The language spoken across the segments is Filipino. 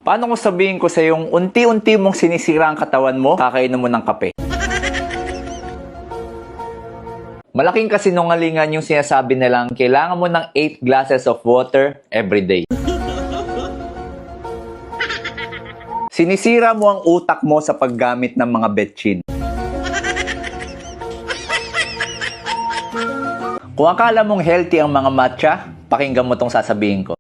Paano kung sabihin ko sa yung unti-unti mong sinisira ang katawan mo, kakainom mo ng kape? Malaking kasinungalingan yung sinasabi nilang kailangan mo ng 8 glasses of water every day. Sinisira mo ang utak mo sa paggamit ng mga betchin. Kung akala mong healthy ang mga matcha, pakinggan mo tong sasabihin ko.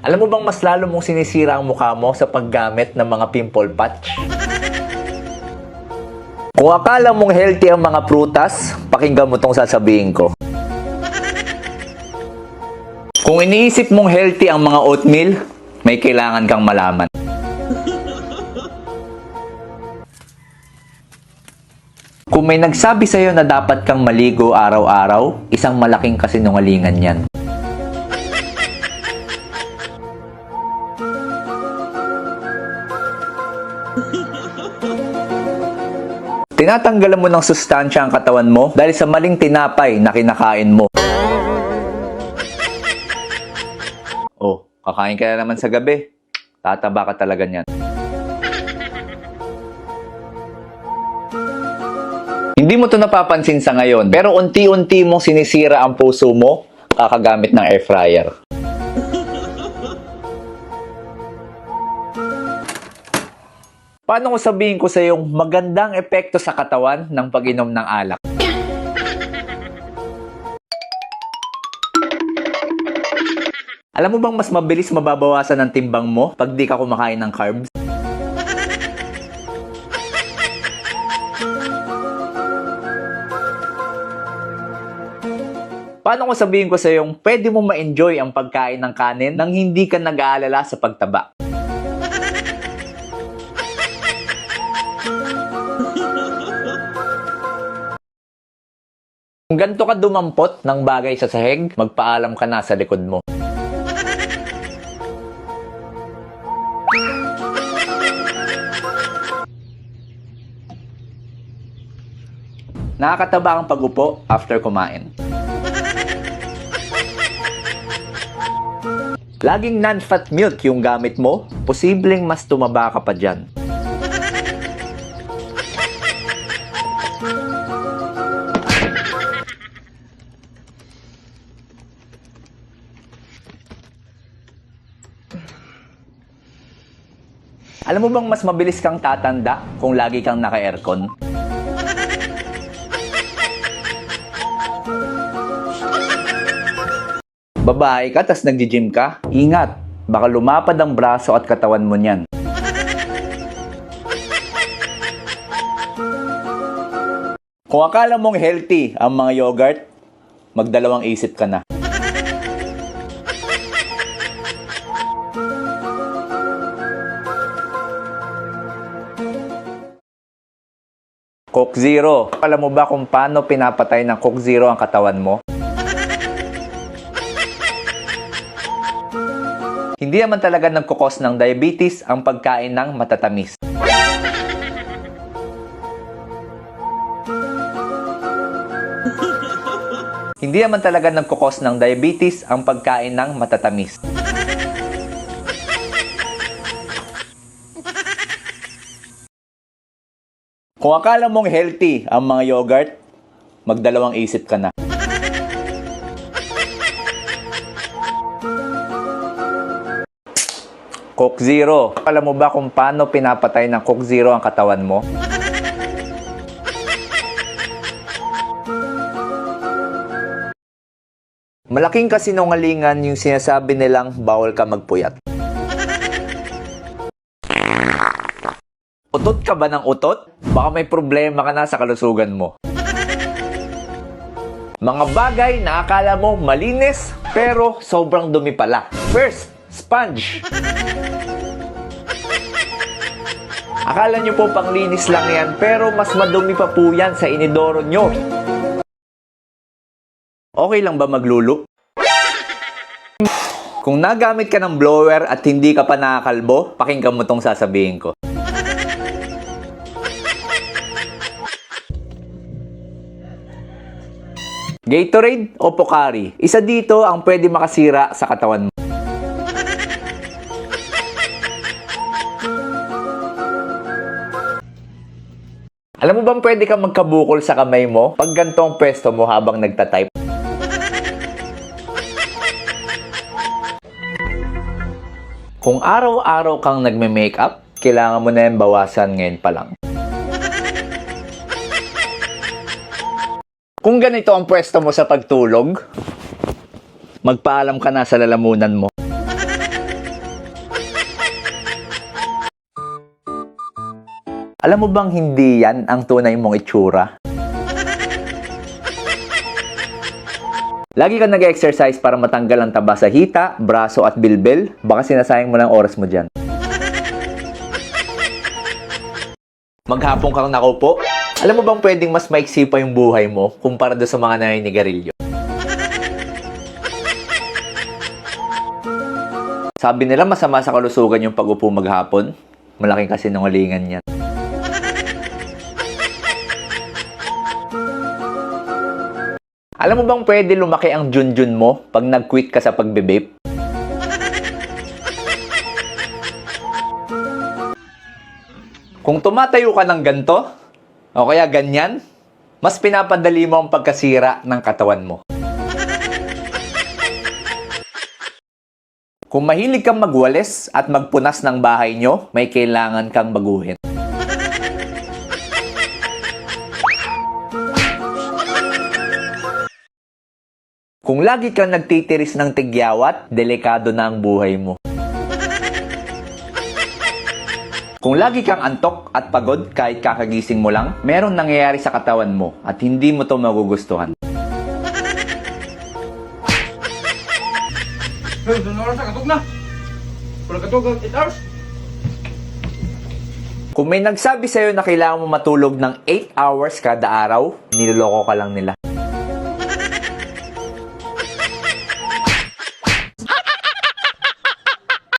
Alam mo bang mas lalo mong sinisira ang mukha mo sa paggamit ng mga pimple patch? Kung akala mong healthy ang mga prutas, pakinggan mo tong sasabihin ko. Kung iniisip mong healthy ang mga oatmeal, may kailangan kang malaman. Kung may nagsabi sa'yo na dapat kang maligo araw-araw, isang malaking kasinungalingan yan. Tinatanggalan mo ng sustansya ang katawan mo dahil sa maling tinapay na kinakain mo. Oh, kakain ka na naman sa gabi. Tataba ka talaga niyan. Hindi mo to napapansin sa ngayon, pero unti-unti mong sinisira ang puso mo kakagamit ng air fryer. Paano ko sabihin ko sa yung magandang epekto sa katawan ng pag-inom ng alak? Alam mo bang mas mabilis mababawasan ang timbang mo pag di ka kumakain ng carbs? Paano ko sabihin ko sa yung pwede mo ma-enjoy ang pagkain ng kanin nang hindi ka nag-aalala sa pagtaba? Kung ganito ka dumampot ng bagay sa sahig, magpaalam ka na sa likod mo. Nakakataba ang pag-upo after kumain. Laging non-fat milk yung gamit mo, posibleng mas tumaba ka pa dyan. Alam mo bang mas mabilis kang tatanda kung lagi kang naka-aircon? Babae ka, tas nagji-gym ka? Ingat, baka lumapad ang braso at katawan mo niyan. Kung akala mong healthy ang mga yogurt, magdalawang isip ka na. Coke Zero. Alam mo ba kung paano pinapatay ng Coke Zero ang katawan mo? Hindi naman talaga nagkukos ng diabetes ang pagkain ng matatamis. Hindi naman talaga nagkukos ng diabetes ang pagkain ng matatamis. Kung akala mong healthy ang mga yogurt, magdalawang isip ka na. Coke Zero. Alam mo ba kung paano pinapatay ng Coke Zero ang katawan mo? Malaking kasinungalingan yung sinasabi nilang bawal ka magpuyat. Utot ka ba ng utot? Baka may problema ka na sa kalusugan mo. Mga bagay na akala mo malinis, pero sobrang dumi pala. First, sponge. Akala nyo po panglinis lang yan, pero mas madumi pa po yan sa inidoro nyo. Okay lang ba maglulu? Kung nagamit ka ng blower at hindi ka pa nakakalbo, pakinggan mo tong sasabihin ko. Gatorade o Pocari? Isa dito ang pwede makasira sa katawan mo. Alam mo bang pwede kang magkabukol sa kamay mo pag ganito ang pwesto mo habang nagtatype? Kung araw-araw kang nagme-makeup, kailangan mo na yung bawasan ngayon pa lang. Kung ganito ang pwesto mo sa pagtulog, magpaalam ka na sa lalamunan mo. Alam mo bang hindi yan ang tunay mong itsura? Lagi ka nag-exercise para matanggal ang taba sa hita, braso at bilbil, baka sinasayang mo lang oras mo dyan. Maghapon kang nakaupo, alam mo bang pwedeng mas maiksi pa yung buhay mo kumpara doon sa mga naninigarilyo? Sabi nila masama sa kalusugan yung pag-upo maghapon, malaking kasinungalingan yan. Alam mo bang pwede lumaki ang junjun mo pag nag-quit ka sa pagbe-vape? Kung tumatayo ka ng ganito, o kaya ganyan, mas pinapadali mo ang pagkasira ng katawan mo. Kung mahilig kang magwalis at magpunas ng bahay nyo, may kailangan kang baguhin. Kung lagi kang nagtitiris ng tigyawat, delikado na ang buhay mo. Kung lagi kang antok at pagod kahit kakagising mo lang, merong nangyayari sa katawan mo at hindi mo to magugustuhan. Kung may nagsabi sa'yo na kailangan mo matulog ng 8 hours kada araw, niloloko ka lang nila.